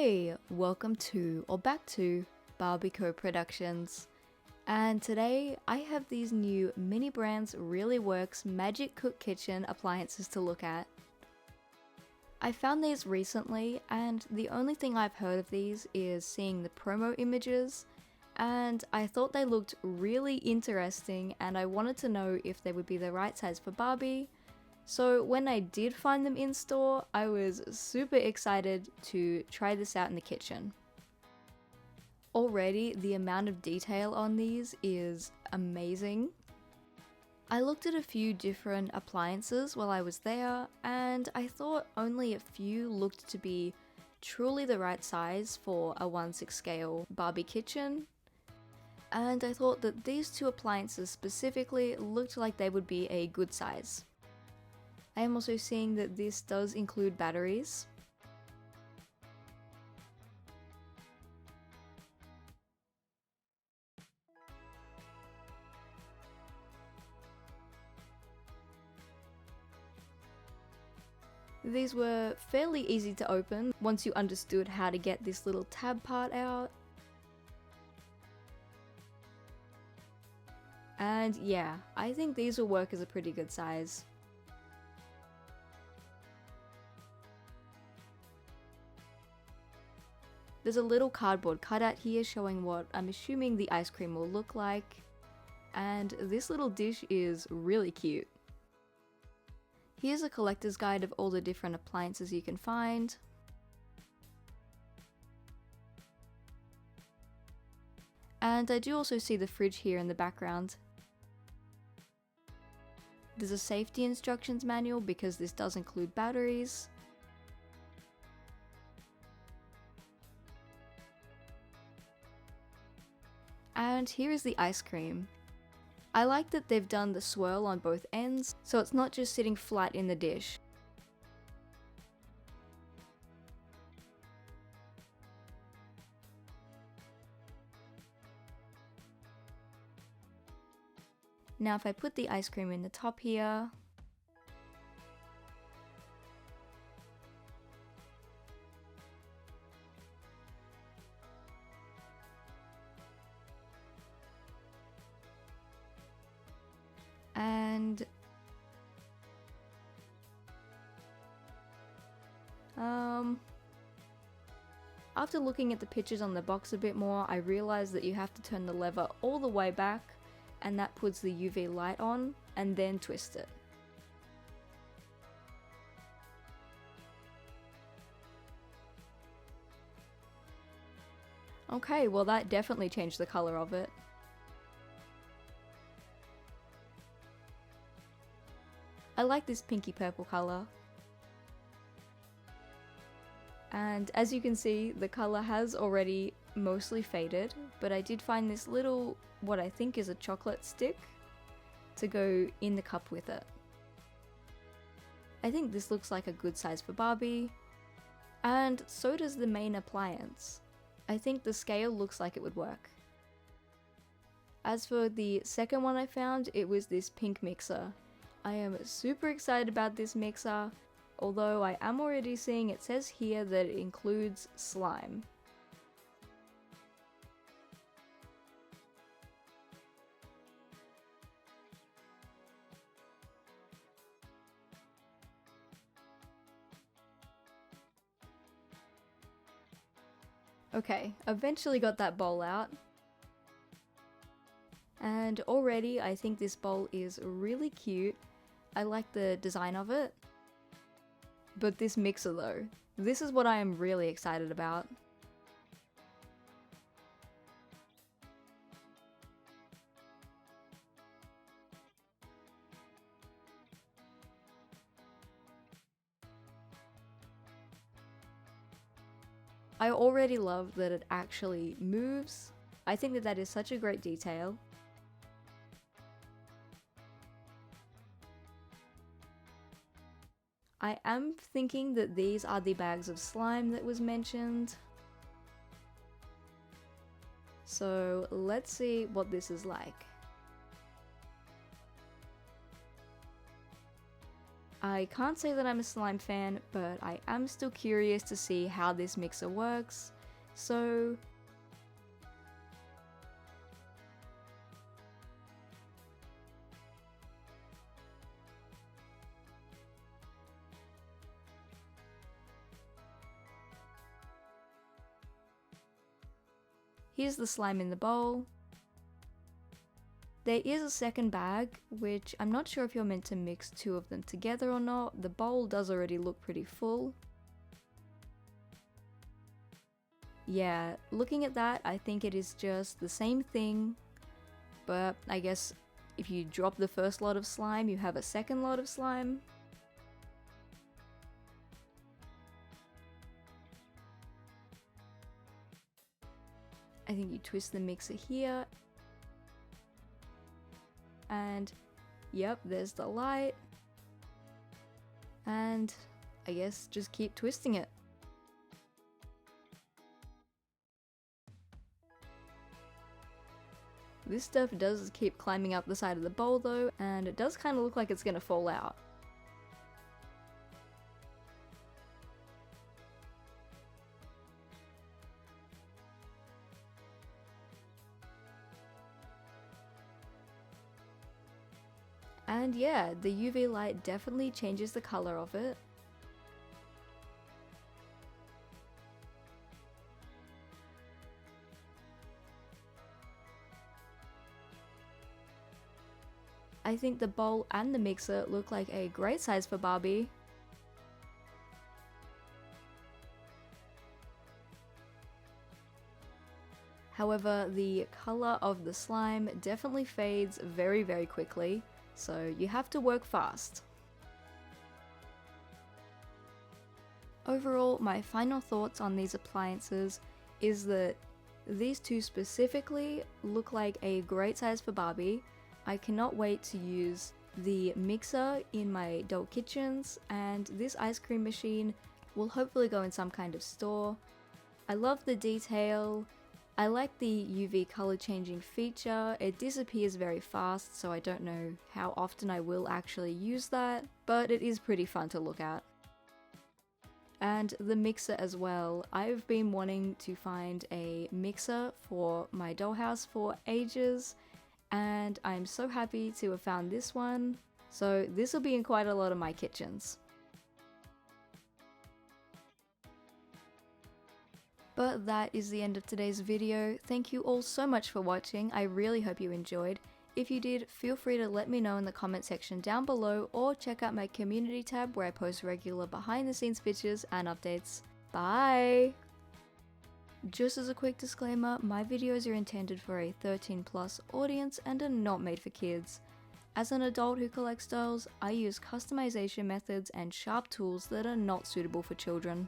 Hey, welcome to or back to BarbieCoProductions, and today I have these new mini brands Really Works Magic Cook Kitchen appliances to look at. I found these recently and the only thing I've heard of these is seeing the promo images, and I thought they looked really interesting and I wanted to know if they would be the right size for Barbie. So when I did find them in store, I was super excited to try this out in the kitchen. Already, the amount of detail on these is amazing. I looked at a few different appliances while I was there, and I thought only a few looked to be truly the right size for a 1/6 scale Barbie kitchen. And I thought that these two appliances specifically looked like they would be a good size. I am also seeing that this does include batteries. These were fairly easy to open once you understood how to get this little tab part out. And yeah, I think these will work as a pretty good size. There's a little cardboard cutout here showing what I'm assuming the ice cream will look like, and this little dish is really cute. Here's a collector's guide of all the different appliances you can find. And I do also see the fridge here in the background. There's a safety instructions manual because this does include batteries. And here is the ice cream. I like that they've done the swirl on both ends, so it's not just sitting flat in the dish. Now if I put the ice cream in the top here, and after looking at the pictures on the box a bit more, I realized that you have to turn the lever all the way back, and that puts the UV light on, and then twist it. Okay, well that definitely changed the color of it. I like this pinky purple color. And as you can see, the color has already mostly faded, but I did find this little, what I think is a chocolate stick, to go in the cup with it. I think this looks like a good size for Barbie, and so does the main appliance. I think the scale looks like it would work. As for the second one I found, it was this pink mixer. I am super excited about this mixer, although I am already seeing it says here that it includes slime. Okay, eventually got that bowl out. And already I think this bowl is really cute. I like the design of it. But this mixer though, this is what I am really excited about. I already love that it actually moves. I think that that is such a great detail. I am thinking that these are the bags of slime that was mentioned. So let's see what this is like. I can't say that I'm a slime fan, but I am still curious to see how this mixer works, so here's the slime in the bowl. There is a second bag, which I'm not sure if you're meant to mix two of them together or not. The bowl does already look pretty full. Yeah, looking at that, I think it is just the same thing, but I guess if you drop the first lot of slime, you have a second lot of slime. I think you twist the mixer here. And yep, there's the light. And I guess just keep twisting it. This stuff does keep climbing up the side of the bowl though, and it does kind of look like it's gonna fall out. And yeah, the UV light definitely changes the color of it. I think the bowl and the mixer look like a great size for Barbie. However, the color of the slime definitely fades very, very quickly, so you have to work fast. Overall, my final thoughts on these appliances is that these two specifically look like a great size for Barbie. I cannot wait to use the mixer in my adult kitchens, and this ice cream machine will hopefully go in some kind of store. I love the detail. I like the UV color changing feature. It disappears very fast, so I don't know how often I will actually use that, but it is pretty fun to look at. And the mixer as well. I've been wanting to find a mixer for my dollhouse for ages, and I'm so happy to have found this one. So this will be in quite a lot of my kitchens. But that is the end of today's video. Thank you all so much for watching. I really hope you enjoyed. If you did, feel free to let me know in the comment section down below, or check out my community tab where I post regular behind the scenes pictures and updates. Bye! Just as a quick disclaimer, my videos are intended for a 13+ audience and are not made for kids. As an adult who collects dolls, I use customization methods and sharp tools that are not suitable for children.